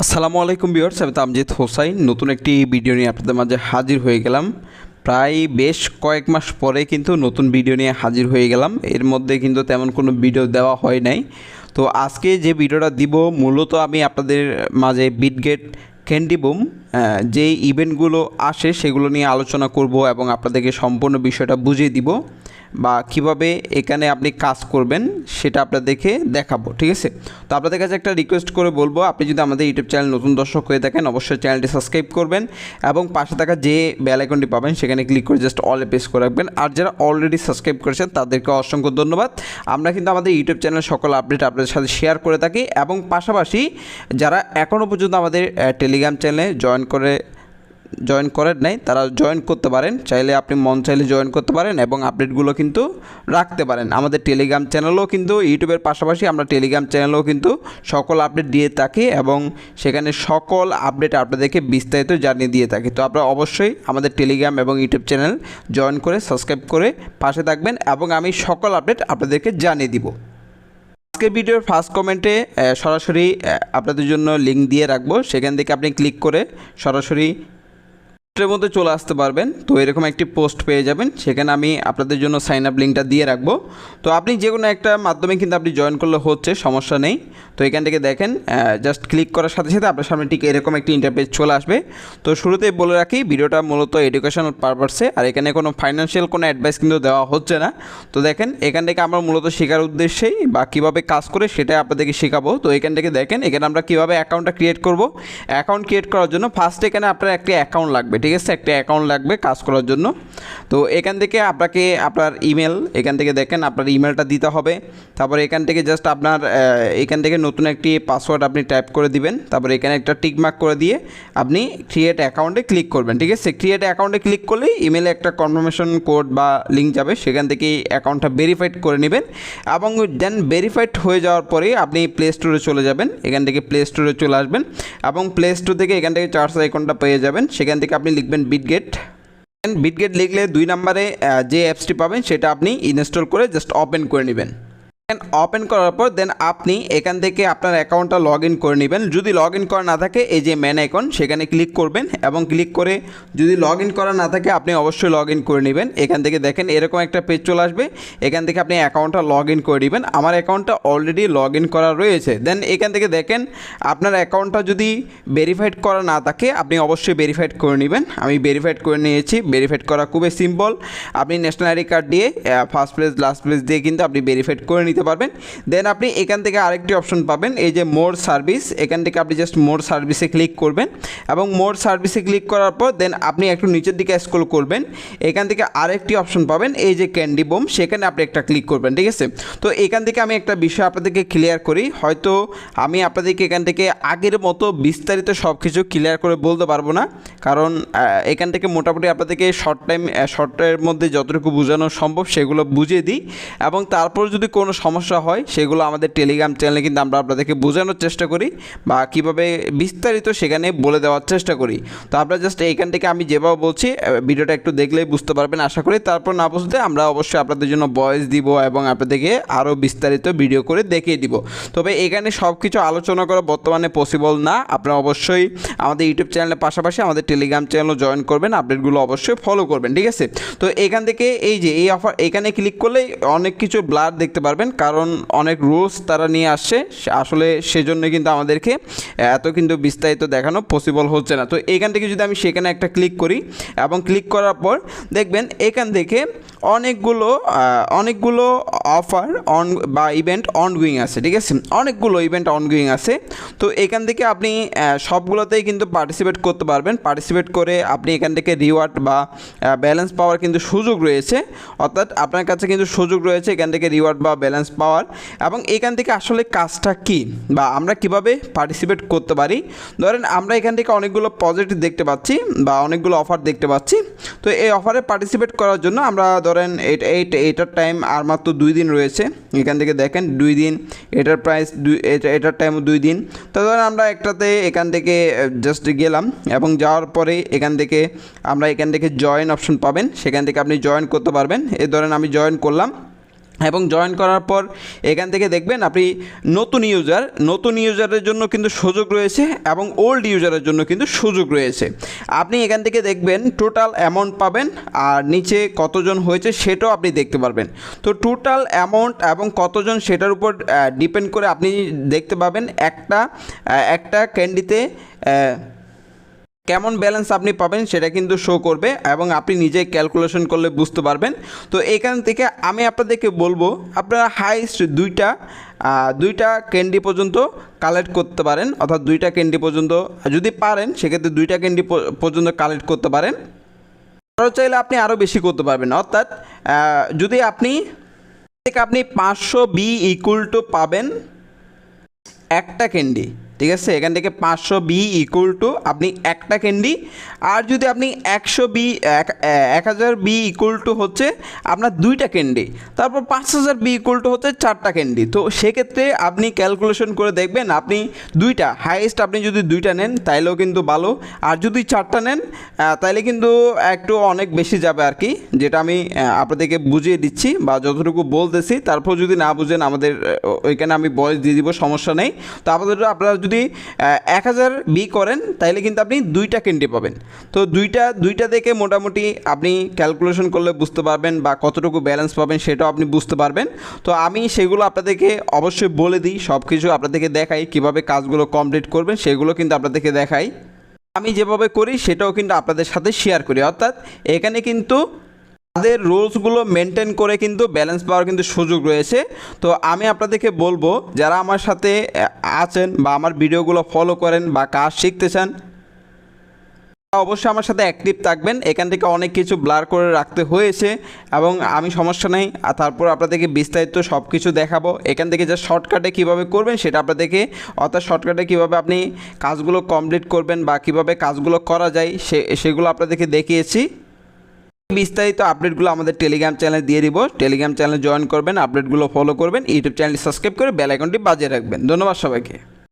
আসসালামু আলাইকুম ভিউয়ার্স, আমি তামজিদ হোসাইন নতুন একটি ভিডিও নিয়ে আপনাদের মাঝে হাজির হয়ে গেলাম। প্রায় বেশ কয়েক মাস পরে কিন্তু নতুন ভিডিও নিয়ে হাজির হয়ে গেলাম। এর মধ্যে কিন্তু তেমন কোনো ভিডিও দেওয়া হয় নাই। তো আজকে যে ভিডিওটা দিব মূলত আমি আপনাদের মাঝে বিটগেট ক্যান্ডি বুম যে ইভেন্টগুলো আসে সেগুলো নিয়ে আলোচনা করব এবং আপনাদেরকে সম্পূর্ণ বিষয়টা বুঝিয়ে দিব বা কিভাবে এখানে আপনি কাজ করবেন সেটা আপনাদেরকে দেখাবো। ঠিক আছে, তো আপনাদের কাছে একটা রিকোয়েস্ট করে বলবো, আপনি যদি আমাদের ইউটিউব চ্যানেল নতুন দর্শক হয়ে থাকেন অবশ্যই চ্যানেলটি সাবস্ক্রাইব করবেন এবং পাশে থাকা যে বেল আইকনটি পাবেন সেখানে ক্লিক করে জাস্ট অলে প্রেস করে রাখবেন। আর যারা অলরেডি সাবস্ক্রাইব করেছেন তাদেরকে অসংখ্য ধন্যবাদ। আমরা কিন্তু আমাদের ইউটিউব চ্যানেল সকল আপডেট আপনাদের সাথে শেয়ার করে থাকি এবং পাশাপাশি যারা এখনও পর্যন্ত আমাদের টেলিগ্রাম চ্যানেলে জয়েন করেন নাই তারা জয়েন করতে পারেন। চাইলে আপনি মন চাইলে জয়েন করতে পারেন এবং আপডেটগুলো কিন্তু রাখতে পারেন। আমাদের টেলিগ্রাম চ্যানেলও কিন্তু ইউটিউবের পাশাপাশি আমরা টেলিগ্রাম চ্যানেলেও কিন্তু সকল আপডেট দিয়ে থাকি এবং সেখানে সকল আপডেট আপনাদেরকে বিস্তারিত জানিয়ে দিয়ে থাকি। তো আপনারা অবশ্যই আমাদের টেলিগ্রাম এবং ইউটিউব চ্যানেল জয়েন করে সাবস্ক্রাইব করে পাশে থাকবেন এবং আমি সকল আপডেট আপনাদেরকে জানিয়ে দিব। আজকের ভিডিওর ফার্স্ট কমেন্টে সরাসরি আপনাদের জন্য লিঙ্ক দিয়ে রাখবো, সেখান থেকে আপনি ক্লিক করে সরাসরি এর মধ্যে চলে আসতে পারবেন। তো এরকম একটি পোস্ট পেয়ে যাবেন, সেখানে আমি আপনাদের জন্য সাইন আপ লিঙ্কটা দিয়ে রাখবো। তো আপনি যে কোনো একটা মাধ্যমে কিন্তু আপনি জয়েন করলে হচ্ছে, সমস্যা নেই। তো এখান থেকে দেখেন জাস্ট ক্লিক করার সাথে সাথে আপনার সামনে ঠিক এরকম একটি ইন্টারফেস চলে আসবে। তো শুরুতেই বলে রাখি ভিডিওটা মূলত এডুকেশনাল পারপাসে, আর এখানে কোনো ফাইন্যান্সিয়াল কোনো অ্যাডভাইস কিন্তু দেওয়া হচ্ছে না। তো দেখেন এখান থেকে আমরা মূলত শেখার উদ্দেশ্যেই বা কীভাবে কাজ করে সেটাই আপনাদেরকে শেখাবো। তো এখান থেকে দেখেন এখানে আমরা কীভাবে অ্যাকাউন্টটা ক্রিয়েট করব। অ্যাকাউন্ট ক্রিয়েট করার জন্য ফার্স্ট এখানে আপনার একটি অ্যাকাউন্ট লাগবে, ঠিক আছে, একটা অ্যাকাউন্ট লাগবে কাজ করার জন্য। তো এখান থেকে আপনাকে আপনার ইমেল, এখান থেকে দেখেন আপনার ইমেলটা দিতে হবে। তারপরে এখান থেকে জাস্ট আপনার এখান থেকে নতুন একটি পাসওয়ার্ড আপনি টাইপ করে দিবেন। তারপরে এখানে একটা টিক মার্ক করে দিয়ে আপনি ক্রিয়েট অ্যাকাউন্টে ক্লিক করবেন। ঠিক আছে, ক্রিয়েট অ্যাকাউন্টে ক্লিক করলেই ইমেলে একটা কনফার্মেশন কোড বা লিঙ্ক যাবে, সেখান থেকে অ্যাকাউন্টটা ভেরিফাইড করে নেবেন এবং দেন ভেরিফাইড হয়ে যাওয়ার পরে আপনি প্লে স্টোরে চলে যাবেন। এখান থেকে প্লে স্টোরে চলে আসবেন এবং প্লে স্টোর থেকে এখান থেকে চার্জ আইকনটা পেয়ে যাবেন। সেখান থেকে আপনি লিখবেন বিটগেট লিখলে 2 নম্বরে যে অ্যাপসটি পাবেন সেটা আপনি ইনস্টল করে জাস্ট ওপেন করে নেবেন। ওপেন করার পর দেন আপনি এখান থেকে আপনার অ্যাকাউন্টটা লগ ইন করে নেবেন। যদি লগ ইন করা না থাকে এই যে মেন আইকন সেখানে ক্লিক করবেন এবং ক্লিক করে যদি লগ ইন করা না থাকে আপনি অবশ্যই লগ ইন করে নেবেন। এখান থেকে দেখেন এরকম একটা পেজ চলে আসবে, এখান থেকে আপনি অ্যাকাউন্টটা লগ ইন করে নেবেন। আমার অ্যাকাউন্টটা অলরেডি লগ ইন করা রয়েছে। দেন এখান থেকে দেখেন আপনার অ্যাকাউন্টটা যদি ভেরিফাইড করা না থাকে আপনি অবশ্যই ভেরিফাইড করে নেবেন। আমি ভেরিফাইড করে নিয়েছি। ভেরিফাইড করা খুবই সিম্পল, আপনি ন্যাশনাল আইডি কার্ড দিয়ে ফার্স্ট পেজ লাস্ট পেজ দিয়ে কিন্তু আপনি ভেরিফাইড করে নিতে পারবেন। দেন আপনি এখান থেকে আরেকটি অপশন পাবেন, এই যে মোর সার্ভিস, এখান থেকে আপনি জাস্ট মোর সার্ভিসে ক্লিক করবেন এবং মোর সার্ভিসে ক্লিক করার পর দেন আপনি একটু নিচের দিকে স্ক্রল করবেন। এখান থেকে আরেকটি অপশন পাবেন এই যে ক্যান্ডি বুম, সেখানে আপনি একটা ক্লিক করবেন। ঠিক আছে, তো এখান থেকে আমি একটা বিষয় আপনাদেরকে ক্লিয়ার করি। হয়তো আমি আপনাদেরকে এখান থেকে আগের মতো বিস্তারিত সব কিছু ক্লিয়ার করে বলতে পারবো না, কারণ এখান থেকে মোটামুটি আপনাদেরকে শর্টের মধ্যে যতটুকু বোঝানো সম্ভব সেগুলো বুঝিয়ে দিই এবং তারপর যদি কোনো সমস্যা হয় সেগুলো আমাদের টেলিগ্রাম চ্যানেলে কিন্তু আমরা আপনাদেরকে বোঝানোর চেষ্টা করি বা কীভাবে বিস্তারিত সেখানে বলে দেওয়ার চেষ্টা করি। তো আপনারা জাস্ট এইখান থেকে আমি যেভাবে বলছি ভিডিওটা একটু দেখলেই বুঝতে পারবেন আশা করি। তারপর না বুঝতে আমরা অবশ্যই আপনাদের জন্য ভয়েস দিব এবং আপনাদেরকে আরও বিস্তারিত ভিডিও করে দেখিয়ে দিব। তবে এখানে সব কিছু আলোচনা করা বর্তমানে পসিবল না। আপনারা অবশ্যই আমাদের ইউটিউব চ্যানেলের পাশাপাশি আমাদের টেলিগ্রাম চ্যানেলও জয়েন করবেন, আপডেটগুলো অবশ্যই ফলো করবেন। ঠিক আছে, তো এখান থেকে এই যে এই অফার এখানে ক্লিক করলেই অনেক কিছু ব্লার দেখতে পারবেন, কারণ অনেক রুলস তারা নিয়ে আসছে, আসলে সেজন্য কিন্তু আমাদেরকে এত কিন্তু বিস্তারিত দেখানো পসিবল হচ্ছে না। তো এখান থেকে যদি আমি সেখানে একটা ক্লিক করি এবং ক্লিক করার পর দেখবেন এখান থেকে অনেকগুলো অফার অন বা ইভেন্ট অনগোয়িং আছে। ঠিক আছে, অনেকগুলো ইভেন্ট অনগোয়িং আছে। তো এখান থেকে আপনি সবগুলোতেই কিন্তু পার্টিসিপেট করতে পারবেন। পার্টিসিপেট করে আপনি এখান থেকে রিওয়ার্ড বা ব্যালেন্স পাওয়ার কিন্তু সুযোগ রয়েছে, অর্থাৎ আপনার কাছে কিন্তু সুযোগ রয়েছে এখান থেকে রিওয়ার্ড বা ব্যালেন্স পাওয়ার। এবং এখান থেকে আসলে কাজটা কি বা আমরা কিভাবে পার্টিসিপেট করতে পারি, ধরেন আমরা এখান থেকে অনেকগুলো পজিটিভ দেখতে পাচ্ছি বা অনেকগুলো অফার দেখতে পাচ্ছি। তো এই অফারে পার্টিসিপেট করার জন্য আমরা ধরেন এটার টাইম আর মাত্র 2 দিন রয়েছে। এখান থেকে দেখেন 2 দিন, এটার প্রাইস এটার টাইম 2 দিন। তো ধরেন আমরা একটাতে এখান থেকে জাস্ট গেলাম এবং যাওয়ার পরে এখান থেকে আমরা এখান থেকে জয়েন অপশন পাবেন, সেখান থেকে আপনি জয়েন করতে পারবেন। এই ধরেন আমি জয়েন করলাম এবং জয়েন করার পর এখান থেকে দেখবেন আপনি নতুন ইউজারের জন্য কিন্তু সুযোগ রয়েছে এবং ওল্ড ইউজারের জন্য কিন্তু সুযোগ রয়েছে। আপনি এখান থেকে দেখবেন টোটাল অ্যামাউন্ট পাবেন আর নিচে কতজন হয়েছে সেটাও আপনি দেখতে পারবেন। তো টোটাল অ্যামাউন্ট এবং কতজন সেটার উপর ডিপেন্ড করে আপনি দেখতে পাবেন একটা ক্যান্ডিতে কেমন ব্যালেন্স আপনি পাবেন সেটা কিন্তু শো করবে এবং আপনি নিজে ক্যালকুলেশন করলে বুঝতে পারবেন। তো এখান থেকে আমি আপনাদেরকে বলবো আপনারা হাইস্ট দুইটা ক্যান্ডি পর্যন্ত কালেক্ট করতে পারেন, অর্থাৎ 2টা ক্যান্ডি পর্যন্ত যদি পারেন সেক্ষেত্রে 2টা ক্যান্ডি পর্যন্ত কালেক্ট করতে পারেন। আরও চাইলে আপনি আরও বেশি করতে পারবেন, অর্থাৎ যদি আপনি 500 বি ইকুয়াল টু পাবেন একটা ক্যান্ডি, ঠিক আছে, এখান থেকে 500 বি ইকুয়াল টু আপনি একটা ক্যান্ডি। আর যদি আপনি 1000 বি ইকুয়াল টু হচ্ছে আপনার 2টা ক্যান্ডি, তারপর 5000 বি ইকুয়াল টু হচ্ছে 4টা ক্যান্ডি। তো সেক্ষেত্রে আপনি ক্যালকুলেশন করে দেখবেন আপনি হাইয়েস্ট আপনি যদি 2টা নেন তাইলেও কিন্তু ভালো, আর যদি 4টা নেন তাইলে কিন্তু একটু অনেক বেশি যাবে আর কি, যেটা আমি আপনাদেরকে বুঝিয়ে দিচ্ছি বা যতটুকু বলতেছি। তারপর যদি না বুঝেন আমাদের ওইখানে আমি ভয়েস দিয়ে দিব, সমস্যা নেই। তো আপনারা যদি 1000 বি করেন তাইলে কিন্তু আপনি 2টা ক্যান্ডি পাবেন। তো দুইটা দেখে মোটামুটি আপনি ক্যালকুলেশন করলে বুঝতে পারবেন বা কতটুকু ব্যালেন্স পাবেন সেটাও আপনি বুঝতে পারবেন। তো আমি সেগুলো আপনাদেরকে অবশ্যই বলে দিই, সব কিছু আপনাদেরকে দেখাই, কীভাবে কাজগুলো কমপ্লিট করবেন সেগুলো কিন্তু আপনাদেরকে দেখাই। আমি যেভাবে করি সেটাও কিন্তু আপনাদের সাথে শেয়ার করি, অর্থাৎ এখানে কিন্তু তাদের রুলসগুলো মেনটেন করে কিন্তু ব্যালেন্স পাওয়ার কিন্তু সুযোগ রয়েছে। তো আমি আপনাদেরকে বলবো যারা আমার সাথে আছেন বা আমার ভিডিওগুলো ফলো করেন বা কাজ শিখতে চান অবশ্যই আমার সাথে অ্যাক্টিভ থাকবেন। এখান থেকে অনেক কিছু ব্লার করে রাখতে হয়েছে এবং আমি সমস্যা নেই, আর তারপর আপনাদেরকে বিস্তারিত সব কিছু দেখাবো। এখান থেকে যা শর্টকাটে কীভাবে করবেন সেটা আপনাদেরকে, অর্থাৎ শর্টকাটে কীভাবে আপনি কাজগুলো কমপ্লিট করবেন বা কীভাবে কাজগুলো করা যায় সেগুলো আপনাদেরকে দেখিয়েছি। বিস্তারিত আপডেটগুলো আমাদের টেলিগ্রাম চ্যানেলে দিয়ে দিব, টেলিগ্রাম চ্যানেলে জয়েন করবেন, আপডেটগুলো ফলো করবেন, ইউটিউব চ্যানেল সাবস্ক্রাইব করে বেল আইকনটি বাজিয়ে রাখবেন। ধন্যবাদ সবাইকে।